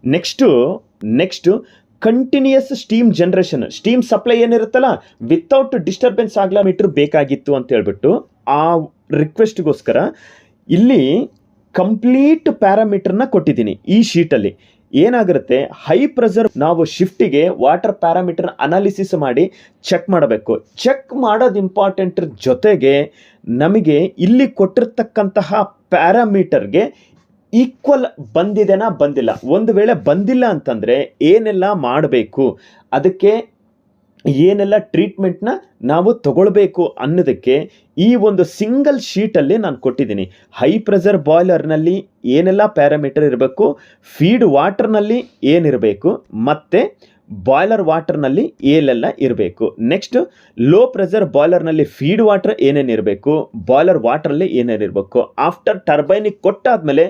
Next continuous steam generation, steam supply ಏನಿರುತ್ತಲ್ಲ without disturbance ಆಗಲ ಮೀಟ್ರ್ ಬೇಕಾಗಿತ್ತು ಅಂತ ಹೇಳ್ಬಿಟ್ಟು ಆ ರಿಕ್ವೆಸ್ಟ್ಗೋಸ್ಕರ ಇಲ್ಲಿ ಕಂಪ್ಲೀಟ್ ಪ್ಯಾರಾಮೀಟರ್ನ ಕೊಟ್ಟಿದ್ದೀನಿ ಈ ಶೀಟಲ್ಲಿ. ಏನಾಗಿರುತ್ತೆ, ಹೈ ಪ್ರೆಷರ್ ನಾವು ಶಿಫ್ಟಿಗೆ ವಾಟರ್ ಪ್ಯಾರಾಮೀಟರ್ ಅನಾಲಿಸಿಸ್ ಮಾಡಿ ಚೆಕ್ ಮಾಡಬೇಕು. ಚೆಕ್ ಮಾಡೋದು ಇಂಪಾರ್ಟೆಂಟ್, ಜೊತೆಗೆ ನಮಗೆ ಇಲ್ಲಿ ಕೊಟ್ಟಿರ್ತಕ್ಕಂತಹ ಪ್ಯಾರಾಮೀಟರ್ಗೆ ಈಕ್ವಲ್ ಬಂದಿದೆನಾ ಬಂದಿಲ್ಲ, ಒಂದು ವೇಳೆ ಬಂದಿಲ್ಲ ಅಂತಂದರೆ ಏನೆಲ್ಲ ಮಾಡಬೇಕು, ಅದಕ್ಕೆ ಏನೆಲ್ಲ ಟ್ರೀಟ್ಮೆಂಟ್ನ ನಾವು ತಗೊಳ್ಬೇಕು ಅನ್ನೋದಕ್ಕೆ ಈ ಒಂದು ಸಿಂಗಲ್ ಶೀಟಲ್ಲಿ ನಾನು ಕೊಟ್ಟಿದ್ದೀನಿ. ಹೈ ಪ್ರೆಷರ್ ಬಾಯ್ಲರ್ನಲ್ಲಿ ಏನೆಲ್ಲ ಪ್ಯಾರಾಮೀಟರ್ ಇರಬೇಕು, ಫೀಡ್ ವಾಟರ್ನಲ್ಲಿ ಏನಿರಬೇಕು, ಮತ್ತು ಬಾಯ್ಲರ್ ವಾಟರ್ನಲ್ಲಿ ಏನೆಲ್ಲ ಇರಬೇಕು. ನೆಕ್ಸ್ಟ್ ಲೋ ಪ್ರೆಷರ್ ಬಾಯ್ಲರ್ನಲ್ಲಿ ಫೀಡ್ ವಾಟರ್ ಏನೇನಿರಬೇಕು, ಬಾಯ್ಲರ್ ವಾಟ್ರಲ್ಲಿ ಏನೇನಿರಬೇಕು. ಆಫ್ಟರ್ ಟರ್ಬೈನಿಗೆ ಕೊಟ್ಟಾದಮೇಲೆ